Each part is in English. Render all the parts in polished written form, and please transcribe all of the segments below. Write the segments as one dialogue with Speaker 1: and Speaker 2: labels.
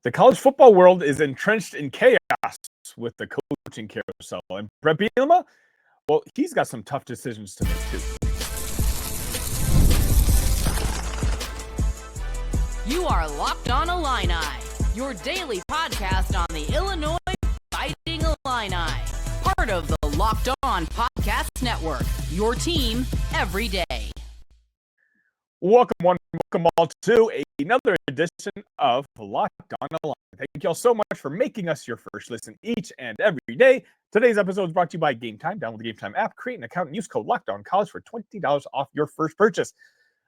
Speaker 1: The college football world is entrenched in chaos with the coaching carousel. And Bret Bielema, well, he's got some tough decisions to make too.
Speaker 2: You are Locked On Illini, your daily podcast on the Illinois Fighting Illini. Part of the Locked On Podcast Network, your team every day.
Speaker 1: Welcome all to another edition of Locked On Illini. Thank you all so much for making us your first listen each and every day. Today's episode is brought to you by Gametime. Download the Gametime app, create an account, and use code LOCKEDONCollege for $20 off your first purchase.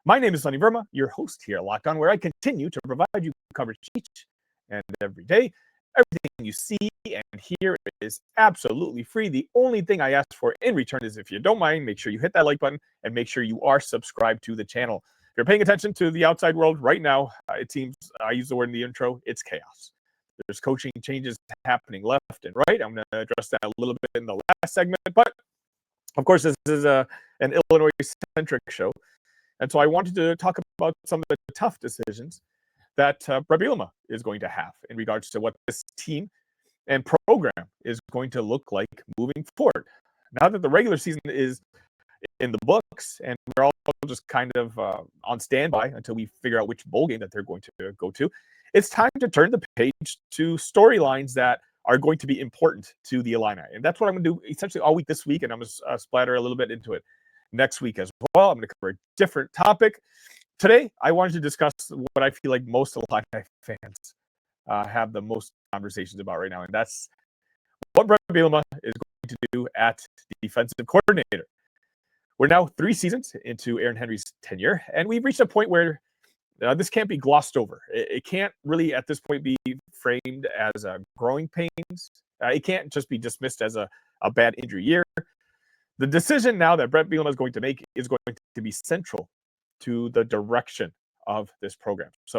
Speaker 1: My name is Sonny Verma, your host here at Locked On, where I continue to provide you coverage each and every day. Everything you see and hear is absolutely free. The only thing I ask for in return is, if you don't mind, make sure you hit that like button and make sure you are subscribed to the channel. If you're paying attention to the outside world right now, it seems, I use the word in the intro, it's chaos. There's coaching changes happening left and right. I'm going to address that a little bit in the last segment. But, of course, this is an Illinois-centric show. And so I wanted to talk about some of the tough decisions that Bret Bielema is going to have in regards to what this team and program is going to look like moving forward. Now that the regular season is in the books and we're all just kind of on standby until we figure out which bowl game that they're going to go to, it's time to turn the page to storylines that are going to be important to the Illini. And that's what I'm going to do essentially all week this week, and I'm going to splatter a little bit into it next week as well. I'm going to cover a different topic. Today, I wanted to discuss what I feel like most Illini fans have the most conversations about right now, and that's what Bret Bielema is going to do at defensive coordinator. We're now 3 seasons into Aaron Henry's tenure, and we've reached a point where this can't be glossed over. It can't really, at this point, be framed as growing pains. It can't just be dismissed as a bad injury year. The decision now that Bret Bielema is going to make is going to be central to the direction of this program. So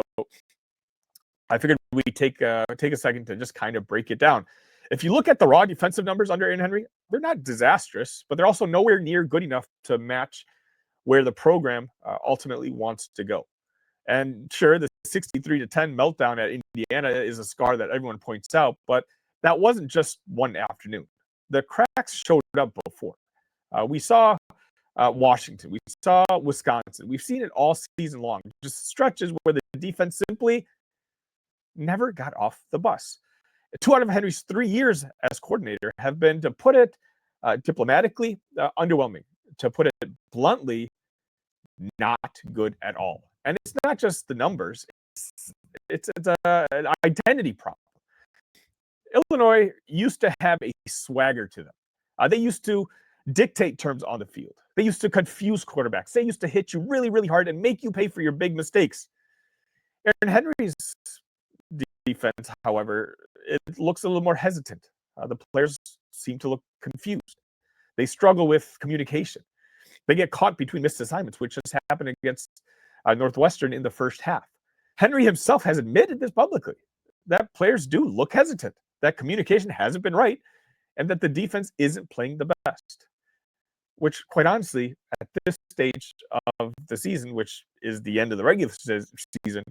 Speaker 1: I figured we take a second to just kind of break it down. If you look at the raw defensive numbers under Aaron Henry, they're not disastrous, but they're also nowhere near good enough to match where the program ultimately wants to go. And sure, the 63-10 meltdown at Indiana is a scar that everyone points out, but that wasn't just one afternoon. The cracks showed up before. We saw Washington. We saw Wisconsin. We've seen it all season long. Just stretches where the defense simply never got off the bus. 2 out of Henry's 3 years as coordinator have been, to put it diplomatically, underwhelming. To put it bluntly, not good at all. And it's not just the numbers. It's an identity problem. Illinois used to have a swagger to them. They used to dictate terms on the field. They used to confuse quarterbacks. They used to hit you really, really hard and make you pay for your big mistakes. Aaron Henry's defense, however, it looks a little more hesitant. The players seem to look confused. They struggle with communication. They get caught between missed assignments, which has happened against Northwestern in the first half. Henry himself has admitted this publicly, that players do look hesitant, that communication hasn't been right, and that the defense isn't playing the best. Which, quite honestly, at this stage of the season, which is the end of the regular season,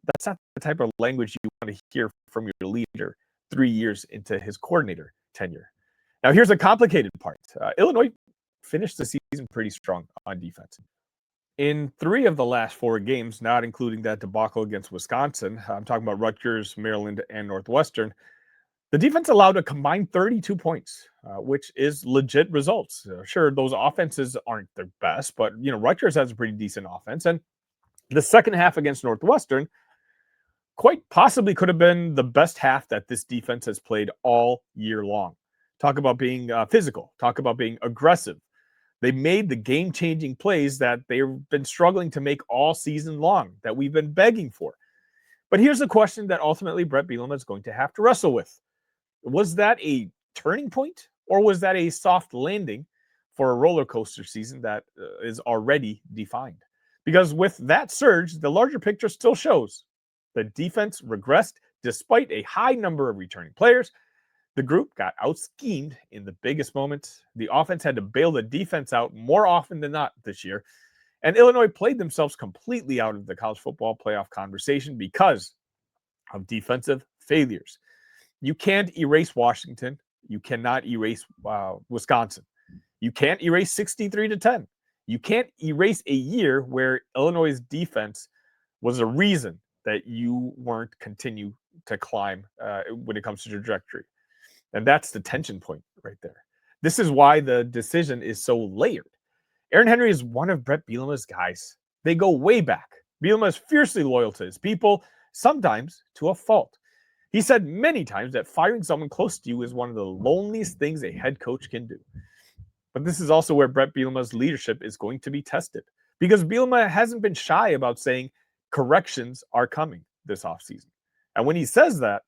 Speaker 1: that's not the type of language you want to hear from your leader 3 years into his coordinator tenure. Now, here's a complicated part. Illinois finished the season pretty strong on defense. In 3 of the last 4 games, not including that debacle against Wisconsin, I'm talking about Rutgers, Maryland, and Northwestern, the defense allowed a combined 32 points, which is legit results. Sure, those offenses aren't their best, but Rutgers has a pretty decent offense. And the second half against Northwestern quite possibly could have been the best half that this defense has played all year long. Talk about being physical. Talk about being aggressive. They made the game-changing plays that they've been struggling to make all season long, that we've been begging for. But here's the question that ultimately Bret Bielema is going to have to wrestle with. Was that a turning point, or was that a soft landing for a roller coaster season that is already defined? Because with that surge, the larger picture still shows the defense regressed despite a high number of returning players. The group got out-schemed in the biggest moments. The offense had to bail the defense out more often than not this year. And Illinois played themselves completely out of the college football playoff conversation because of defensive failures. You can't erase Washington. You cannot erase Wisconsin. You can't erase 63-10. You can't erase a year where Illinois' defense was a reason that you weren't continue to climb when it comes to trajectory. And that's the tension point right there. This is why the decision is so layered. Aaron Henry is one of Bret Bielema's guys. They go way back. Bielema is fiercely loyal to his people, sometimes to a fault. He said many times that firing someone close to you is one of the loneliest things a head coach can do. But this is also where Bret Bielema's leadership is going to be tested, because Bielema hasn't been shy about saying corrections are coming this offseason. And when he says that,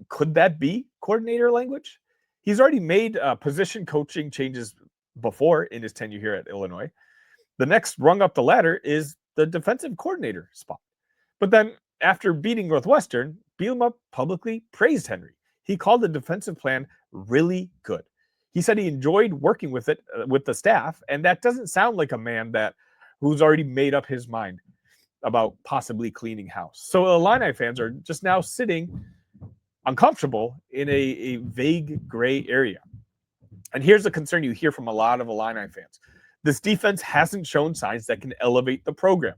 Speaker 1: could that be coordinator language? He's already made position coaching changes before in his tenure here at Illinois. The next rung up the ladder is the defensive coordinator spot. But then after beating Northwestern, Bielema publicly praised Henry. He called the defensive plan really good. He said he enjoyed working with it with the staff, and that doesn't sound like a man who's already made up his mind about possibly cleaning house. So Illini fans are just now sitting uncomfortable in a vague gray area. And here's the concern you hear from a lot of Illini fans. This defense hasn't shown signs that can elevate the program.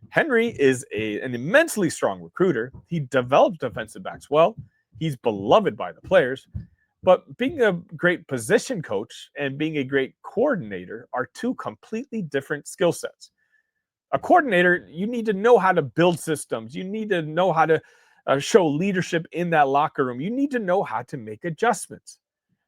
Speaker 1: Henry is an immensely strong recruiter. He develops defensive backs well. He's beloved by the players. But being a great position coach and being a great coordinator are two completely different skill sets. A coordinator, you need to know how to build systems. You need to know how to show leadership in that locker room. You need to know how to make adjustments.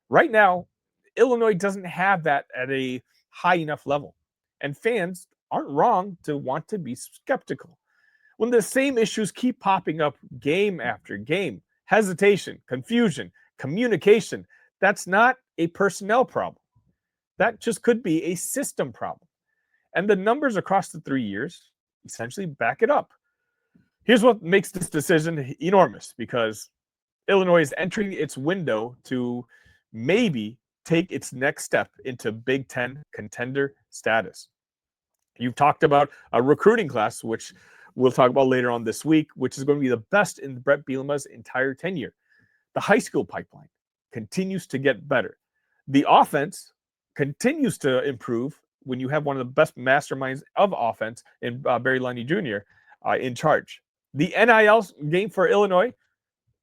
Speaker 1: Right now, Illinois doesn't have that at a high enough level. And fans aren't wrong to want to be skeptical. When the same issues keep popping up game after game, hesitation, confusion, communication, that's not a personnel problem. That just could be a system problem. And the numbers across the 3 years essentially back it up. Here's what makes this decision enormous, because Illinois is entering its window to maybe take its next step into Big Ten contender status. You've talked about a recruiting class, which we'll talk about later on this week, which is going to be the best in Bret Bielema's entire tenure. The high school pipeline continues to get better. The offense continues to improve when you have one of the best masterminds of offense in Barry Lundy Jr. In charge. The NIL game for Illinois,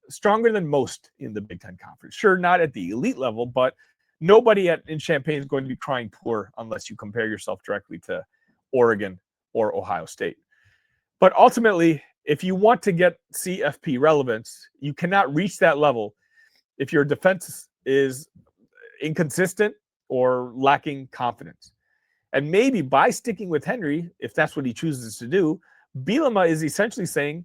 Speaker 1: stronger than most in the Big Ten Conference. Sure, not at the elite level, but nobody in Champaign is going to be crying poor unless you compare yourself directly to Oregon or Ohio State. But ultimately, if you want to get CFP relevance, you cannot reach that level if your defense is inconsistent or lacking confidence. And maybe by sticking with Henry, if that's what he chooses to do, Bielema is essentially saying,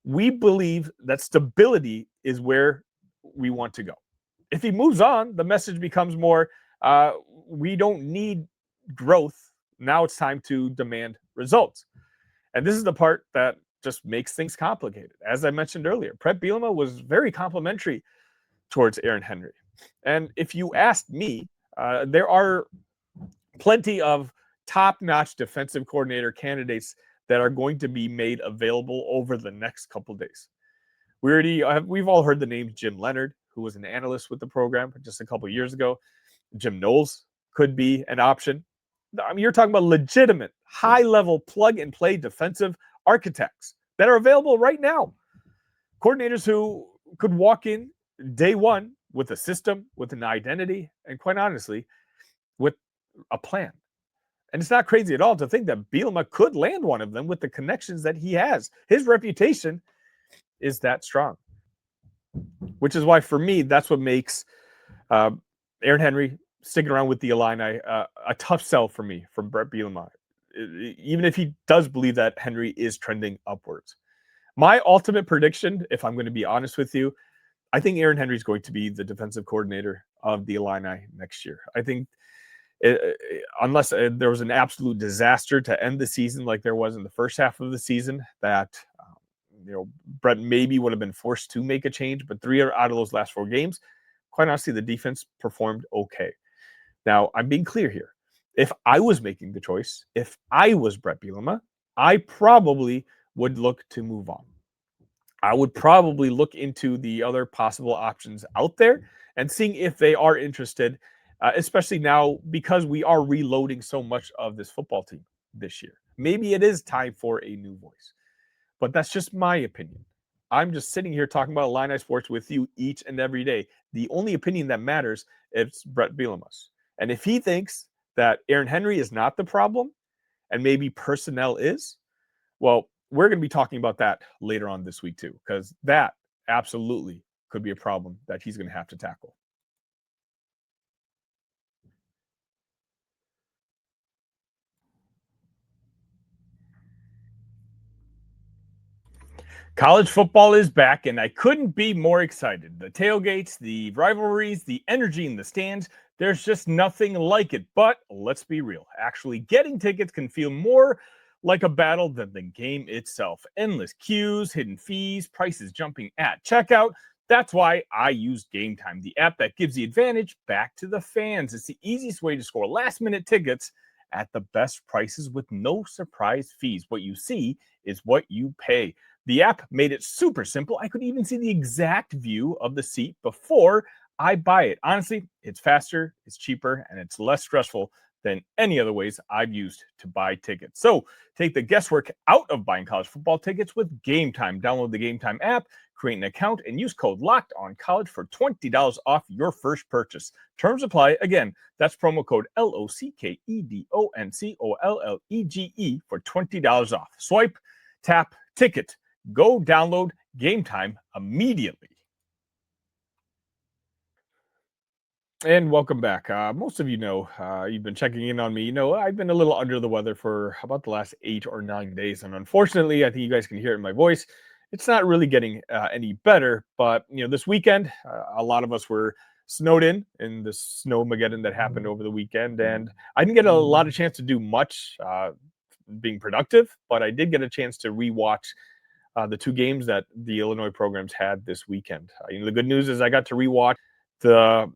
Speaker 1: we believe that stability is where we want to go. If he moves on, the message becomes more, we don't need growth. Now it's time to demand results. And this is the part that just makes things complicated. As I mentioned earlier, Bret Bielema was very complimentary towards Aaron Henry. And if you asked me, there are plenty of top-notch defensive coordinator candidates that are going to be made available over the next couple days. We've all heard the name Jim Leonard, who was an analyst with the program just a couple years ago. Jim Knowles could be an option. I mean, you're talking about legitimate, high-level, plug-and-play defensive architects that are available right now. Coordinators who could walk in day one with a system, with an identity, and quite honestly, with a plan. And it's not crazy at all to think that Bielema could land one of them with the connections that he has. His reputation is that strong. Which is why, for me, that's what makes Aaron Henry sticking around with the Illini a tough sell for me from Bret Bielema, even if he does believe that Henry is trending upwards. My ultimate prediction, if I'm going to be honest with you, I think Aaron Henry is going to be the defensive coordinator of the Illini next year. I think unless there was an absolute disaster to end the season like there was in the first half of the season, that Bret maybe would have been forced to make a change, but 3 out of those last 4 games, quite honestly, the defense performed okay. Now, I'm being clear here. If I was making the choice, if I was Bret Bielema, I probably would look to move on. I would probably look into the other possible options out there and seeing if they are interested, especially now because we are reloading so much of this football team this year. Maybe it is time for a new voice, but that's just my opinion. I'm just sitting here talking about Illini sports with you each and every day. The only opinion that matters is Bret Bielema's. And if he thinks that Aaron Henry is not the problem and maybe personnel is, well, we're going to be talking about that later on this week too, because that absolutely could be a problem that he's going to have to tackle. College football is back, and I couldn't be more excited. The tailgates, the rivalries, the energy in the stands, there's just nothing like it. But let's be real. Actually, getting tickets can feel more like a battle than the game itself. Endless queues, hidden fees, prices jumping at checkout. That's why I use Gametime, the app that gives the advantage back to the fans. It's the easiest way to score last-minute tickets at the best prices with no surprise fees. What you see is what you pay. The app made it super simple. I could even see the exact view of the seat before I buy it. Honestly, it's faster, it's cheaper, and it's less stressful than any other ways I've used to buy tickets. So take the guesswork out of buying college football tickets with Gametime. Download the Gametime app, create an account, and use code LOCKEDONCollege for $20 off your first purchase. Terms apply. Again, that's promo code LOCKEDONCOLLEGE for $20 off. Swipe, tap, ticket. Go download Gametime immediately. And welcome back. Most of you know, you've been checking in on me. You know, I've been a little under the weather for about the last 8 or 9 days. And unfortunately, I think you guys can hear it in my voice. It's not really getting any better. But, you know, this weekend, a lot of us were snowed in the snowmageddon that happened over the weekend. And I didn't get a lot of chance to do much being productive, but I did get a chance to rewatch the 2 games that the Illinois programs had this weekend. You know, the good news is I got to rewatch the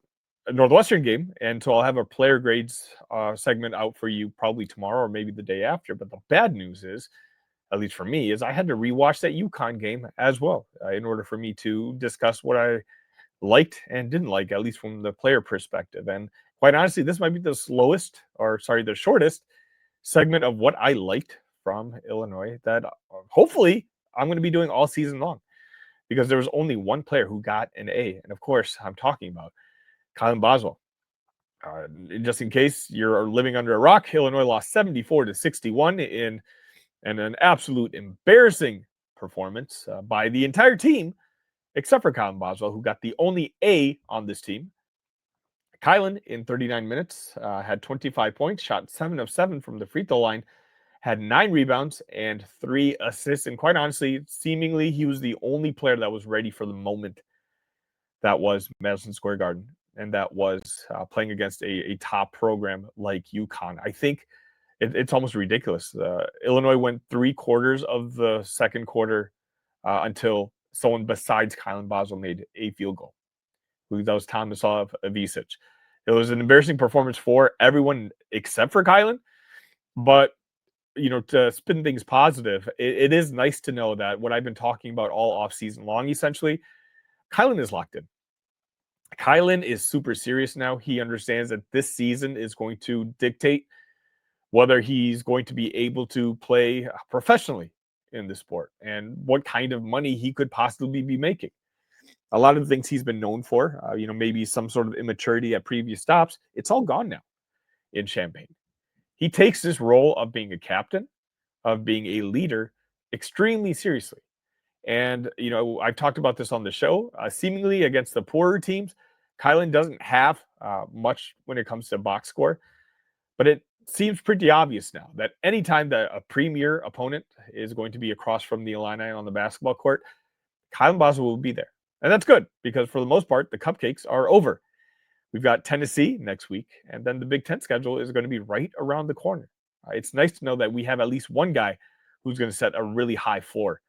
Speaker 1: Northwestern game, and so I'll have a player grades segment out for you probably tomorrow or maybe the day after. But the bad news is, at least for me, is I had to rewatch that UConn game as well in order for me to discuss what I liked and didn't like, at least from the player perspective. And quite honestly, this might be the shortest segment of what I liked from Illinois that hopefully I'm going to be doing all season long, because there was only one player who got an A. And of course, I'm talking about Kylan Boswell. Just in case you're living under a rock, Illinois lost 74-61 in an absolute embarrassing performance by the entire team, except for Kylan Boswell, who got the only A on this team. Kylan, in 39 minutes, had 25 points, shot 7 of 7 from the free throw line, had 9 rebounds and 3 assists. And quite honestly, seemingly, he was the only player that was ready for the moment that was Madison Square Garden, and that was playing against a top program like UConn. I think it's almost ridiculous. Illinois went 3 quarters of the second quarter until someone besides Kylan Boswell made a field goal. I believe that was Tomislav Ivisic. It was an embarrassing performance for everyone except for Kylan, but you know, to spin things positive, it is nice to know that what I've been talking about all offseason long, essentially, Kylan is locked in. Kylan is super serious now. He understands that this season is going to dictate whether he's going to be able to play professionally in the sport and what kind of money he could possibly be making. A lot of the things he's been known for, you know, maybe some sort of immaturity at previous stops, it's all gone now in Champaign. He takes this role of being a captain, of being a leader, extremely seriously. And, you know, I've talked about this on the show. Seemingly against the poorer teams, Kylan doesn't have much when it comes to box score. But it seems pretty obvious now that anytime that a premier opponent is going to be across from the Illini on the basketball court, Kylan Boswell will be there. And that's good, because for the most part, the cupcakes are over. We've got Tennessee next week, and then the Big Ten schedule is going to be right around the corner. It's nice to know that we have at least one guy who's going to set a really high floor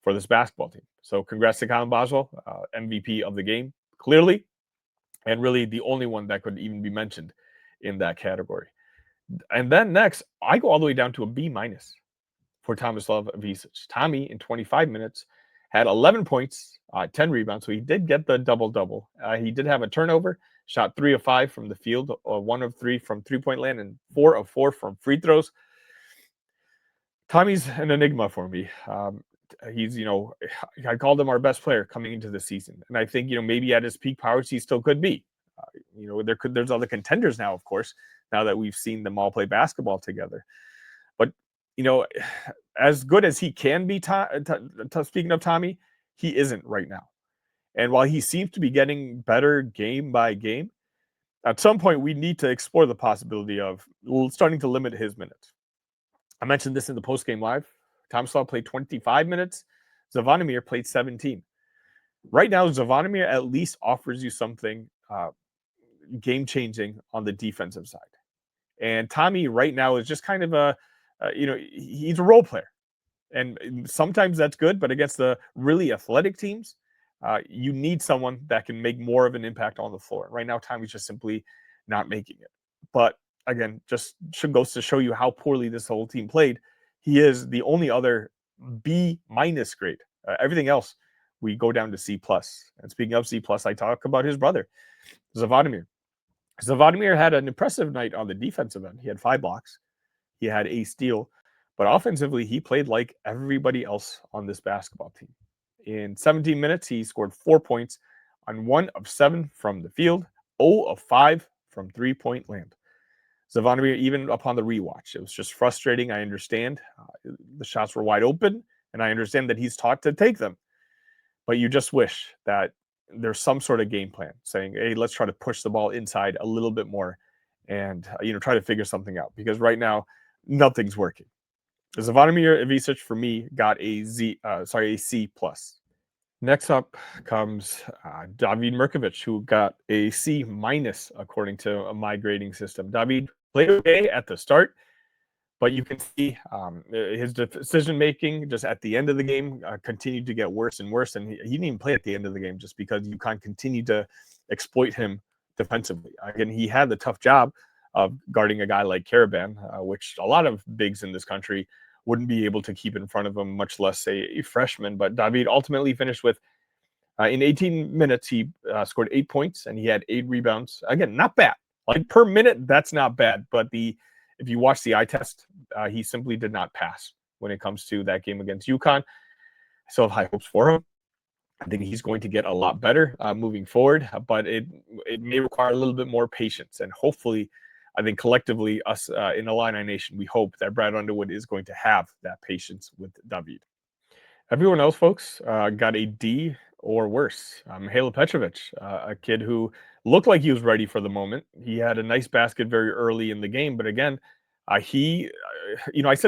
Speaker 1: for this basketball team. So congrats to Kylan Boswell, MVP of the game, clearly, and really the only one that could even be mentioned in that category. And then next, I go all the way down to a B- for Tomislav Ivisic. Tommy, in 25 minutes, had 11 points, 10 rebounds, so he did get the double-double. He did have a turnover, shot 3 of 5 from the field, 1 of 3 from three-point land, and 4 of 4 from free throws. Tommy's an enigma for me. He's, I called him our best player coming into the season. And I think, maybe at his peak powers, he still could be. There's other contenders now, of course, now that we've seen them all play basketball together. But, as good as he can be, speaking of Tommy, he isn't right now. And while he seems to be getting better game by game, at some point we need to explore the possibility of starting to limit his minutes. I mentioned this in the post-game live. Tomislav played 25 minutes. Zvonimir played 17. Right now, Zvonimir at least offers you something game-changing on the defensive side. And Tommy right now is just kind of he's a role player. And sometimes that's good, but against the really athletic teams, you need someone that can make more of an impact on the floor. Right now, Tommy's just simply not making it. But again, just goes to show you how poorly this whole team played. He is the only other B- grade. Everything else, we go down to C+. And speaking of C+, I talk about his brother, Zvonimir. Zvonimir had an impressive night on the defensive end. He had 5 blocks. He had a steal. But offensively, he played like everybody else on this basketball team. In 17 minutes, he scored 4 points on 1 of 7 from the field, 0 of 5 from three-point land. Zvonimir, even upon the rewatch, it was just frustrating. I understand the shots were wide open, and I understand that he's taught to take them. But you just wish that there's some sort of game plan saying, hey, let's try to push the ball inside a little bit more and, try to figure something out. Because right now, nothing's working. Zvonimir Ivicic, for me, got a C+. Next up comes David Mirkovic, who got a C- according to my grading system. David played okay at the start, but you can see his decision-making just at the end of the game continued to get worse and worse, and he didn't even play at the end of the game just because UConn continued to exploit him defensively. Again, he had the tough job of guarding a guy like Karaban, which a lot of bigs in this country wouldn't be able to keep in front of him, much less a freshman. But David ultimately finished with, in 18 minutes, he scored 8 points and he had 8 rebounds. Again, not bad. Like per minute, that's not bad. But if you watch the eye test, he simply did not pass when it comes to that game against UConn. I still have high hopes for him. I think he's going to get a lot better moving forward, but it may require a little bit more patience. And hopefully, I think collectively, us in Illini Nation, we hope that Brad Underwood is going to have that patience with David. Everyone else, folks, got a D or worse. Mihailo Petrovic, a kid who looked like he was ready for the moment. He had a nice basket very early in the game, but again, I said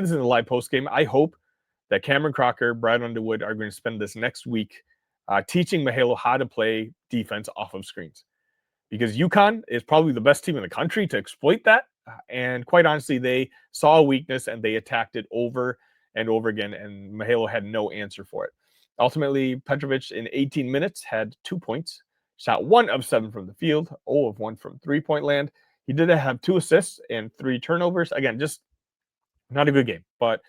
Speaker 1: this in the live post game. I hope that Cameron Crocker, Brad Underwood are going to spend this next week teaching Mihailo how to play defense off of screens. Because UConn is probably the best team in the country to exploit that. And quite honestly, they saw a weakness and they attacked it over and over again, and Mihailo had no answer for it. Ultimately, Petrovic in 18 minutes had 2 points, shot 1 of 7 from the field, 0 of 1 from three-point land. He did have 2 assists and 3 turnovers. Again, just not a good game, but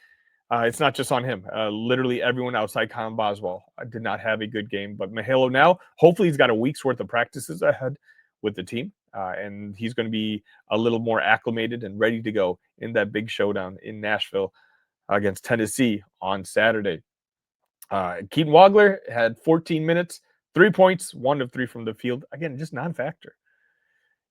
Speaker 1: it's not just on him. Literally everyone outside Colin Boswell did not have a good game. But Mihailo now, hopefully he's got a week's worth of practices ahead with the team, and he's going to be a little more acclimated and ready to go in that big showdown in Nashville against Tennessee on Saturday. Keaton Wagler had 14 minutes, 3 points, 1 of 3 from the field. Again, just non-factor.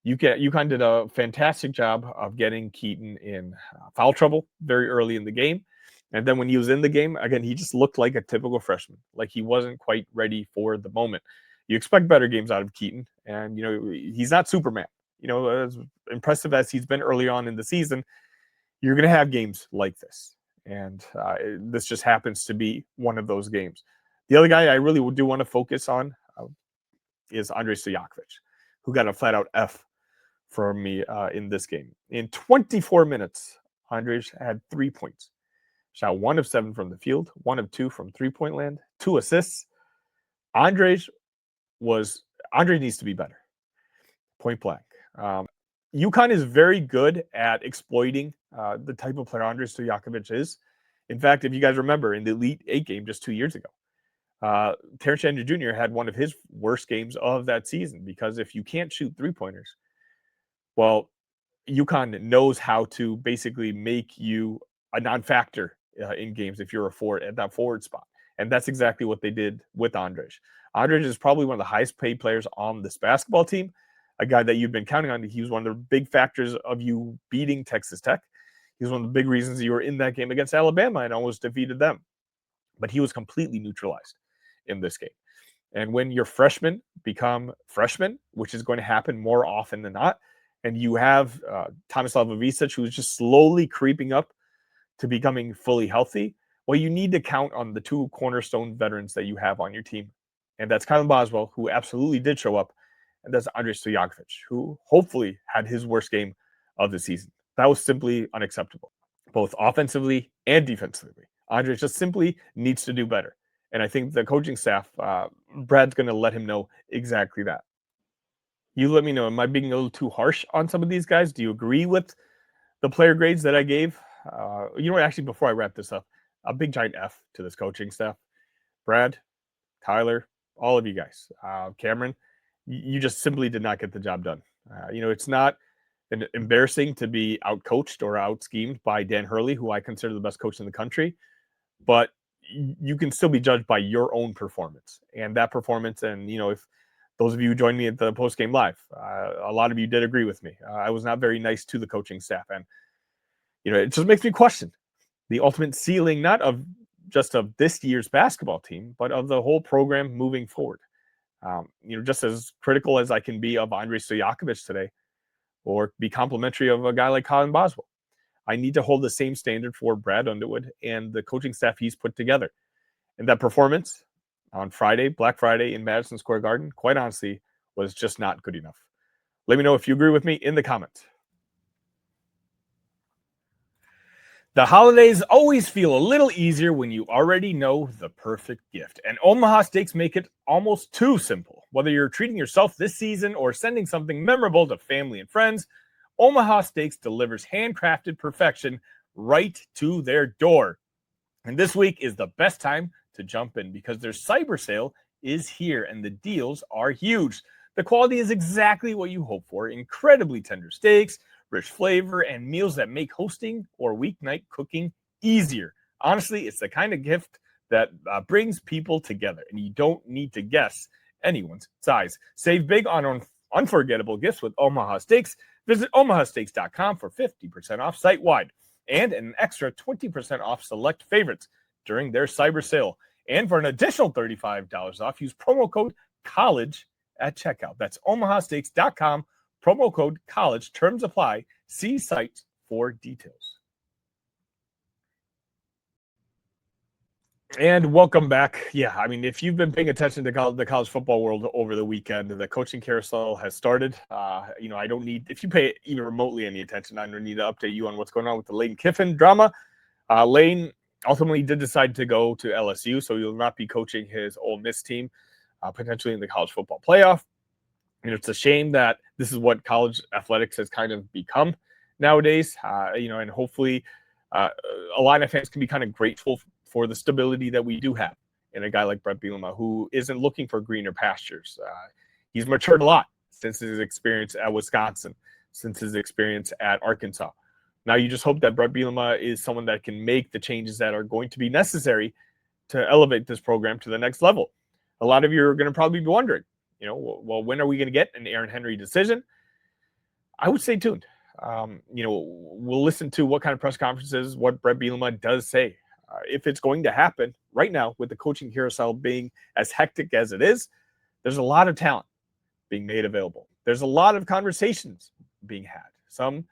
Speaker 1: UConn did a fantastic job of getting Keaton in foul trouble very early in the game. And then when he was in the game, again, he just looked like a typical freshman, like he wasn't quite ready for the moment. You expect better games out of Keaton, and, he's not Superman. As impressive as he's been early on in the season, you're going to have games like this. And this just happens to be one of those games. The other guy I really do want to focus on is Andrej Stojakovic, who got a flat-out F from me in this game. In 24 minutes, Andrej had 3 points. Shot 1 of 7 from the field, 1 of 2 from three-point land, 2 assists. Andrej needs to be better. Point blank. UConn is very good at exploiting the type of player Andrej Stojakovic is. In fact, if you guys remember in the Elite 8 game just 2 years ago, Terrence Shannon Jr. had one of his worst games of that season because if you can't shoot three-pointers, well, UConn knows how to basically make you a non-factor in games if you're a forward at that forward spot. And that's exactly what they did with Andrej. Andrej is probably one of the highest paid players on this basketball team, a guy that you've been counting on. He was one of the big factors of you beating Texas Tech. He was one of the big reasons you were in that game against Alabama and almost defeated them. But he was completely neutralized in this game. And when your freshmen become freshmen, which is going to happen more often than not, and you have Tomislav Ivica, who's just slowly creeping up to becoming fully healthy, well, you need to count on the two cornerstone veterans that you have on your team. And that's Kylan Boswell, who absolutely did show up, and that's Andrej Stojakovic, who hopefully had his worst game of the season. That was simply unacceptable, both offensively and defensively. Andrej just simply needs to do better. And I think the coaching staff, Brad's going to let him know exactly that. You let me know, am I being a little too harsh on some of these guys? Do you agree with the player grades that I gave? You know what, actually, before I wrap this up, a big giant F to this coaching staff. Brad, Tyler, all of you guys. Cameron, you just simply did not get the job done. It's not embarrassing to be out-coached or out-schemed by Dan Hurley, who I consider the best coach in the country, but you can still be judged by your own performance. And that performance, and, if those of you who joined me at the post-game live, a lot of you did agree with me. I was not very nice to the coaching staff. And, it just makes me question the ultimate ceiling, not of just of this year's basketball team, but of the whole program moving forward. Just as critical as I can be of Andrej Stojakovic today, or be complimentary of a guy like Kylan Boswell, I need to hold the same standard for Brad Underwood and the coaching staff he's put together. And that performance on Friday, Black Friday in Madison Square Garden, quite honestly, was just not good enough. Let me know if you agree with me in the comments. The holidays always feel a little easier when you already know the perfect gift. And Omaha Steaks make it almost too simple. Whether you're treating yourself this season or sending something memorable to family and friends, Omaha Steaks delivers handcrafted perfection right to their door. And this week is the best time to jump in because their cyber sale is here and the deals are huge. The quality is exactly what you hope for. Incredibly tender steaks, rich flavor, and meals that make hosting or weeknight cooking easier. Honestly, it's the kind of gift that brings people together, and you don't need to guess anyone's size. Save big on unforgettable gifts with Omaha Steaks. Visit omahasteaks.com for 50% off site-wide and an extra 20% off select favorites during their cyber sale. And for an additional $35 off, use promo code COLLEGE at checkout. That's omahasteaks.com. Promo code COLLEGE. Terms apply. See site for details. And welcome back. Yeah, if you've been paying attention to the college football world over the weekend, the coaching carousel has started. I don't need, if you pay even remotely any attention, I don't need to update you on what's going on with the Lane Kiffin drama. Lane ultimately did decide to go to LSU, so he'll not be coaching his Ole Miss team, potentially in the college football playoff. It's a shame that this is what college athletics has kind of become nowadays, and hopefully Illini fans can be kind of grateful for the stability that we do have in a guy like Bret Bielema, who isn't looking for greener pastures. He's matured a lot since his experience at Wisconsin, since his experience at Arkansas. Now you just hope that Bret Bielema is someone that can make the changes that are going to be necessary to elevate this program to the next level. A lot of you are going to probably be wondering, well, when are we going to get an Aaron Henry decision? I would stay tuned. We'll listen to what kind of press conferences, what Bret Bielema does say. If it's going to happen right now with the coaching carousel being as hectic as it is, there's a lot of talent being made available. There's a lot of conversations being had. Some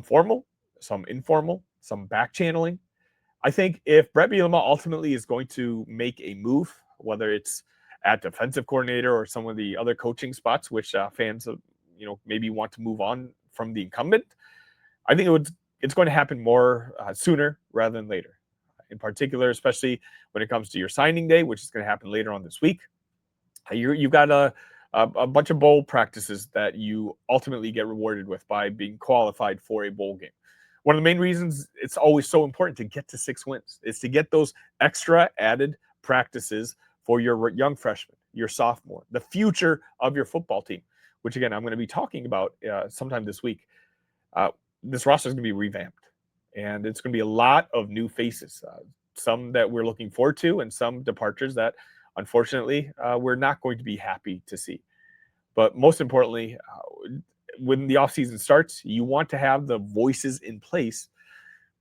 Speaker 1: formal, some informal, some back channeling. I think if Bret Bielema ultimately is going to make a move, whether it's at defensive coordinator or some of the other coaching spots, which fans, maybe want to move on from the incumbent, I think it's going to happen more sooner rather than later. In particular, especially when it comes to your signing day, which is going to happen later on this week. You've got a bunch of bowl practices that you ultimately get rewarded with by being qualified for a bowl game. One of the main reasons it's always so important to get to 6 wins is to get those extra added practices for your young freshman, your sophomore, the future of your football team, which again, I'm going to be talking about sometime this week. This roster is going to be revamped, and it's going to be a lot of new faces, some that we're looking forward to and some departures that unfortunately we're not going to be happy to see. But most importantly, when the offseason starts, you want to have the voices in place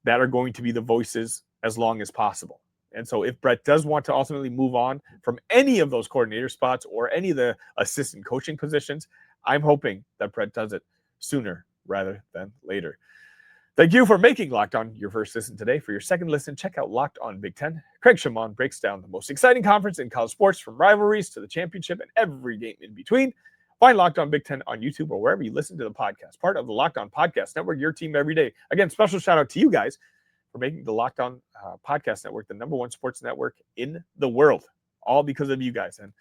Speaker 1: that are going to be the voices as long as possible. And so if Bret does want to ultimately move on from any of those coordinator spots or any of the assistant coaching positions, I'm hoping that Bret does it sooner rather than later. Thank you for making Locked On your first listen today. For your second listen, check out Locked On Big Ten. Craig Shimon breaks down the most exciting conference in college sports, from rivalries to the championship and every game in between. Find Locked On Big Ten on YouTube or wherever you listen to the podcast. Part of the Locked On Podcast Network, your team every day. Again, special shout out to you guys for making the Locked On Podcast Network the #1 sports network in the world, all because of you guys. And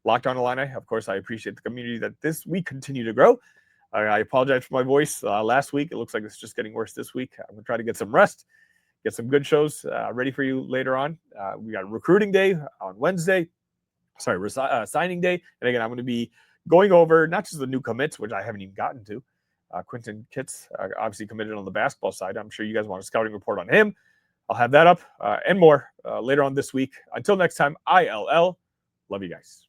Speaker 1: Locked On Illini, of course, I appreciate the community that this week continue to grow. I apologize for my voice last week. It looks like it's just getting worse this week. I'm going to try to get some rest, get some good shows ready for you later on. We got recruiting day on Wednesday. Signing day. And again, I'm going to be going over not just the new commits, which I haven't even gotten to. Quentin Kitts, obviously committed on the basketball side. I'm sure you guys want a scouting report on him. I'll have that up and more later on this week. Until next time, ILL. Love you guys.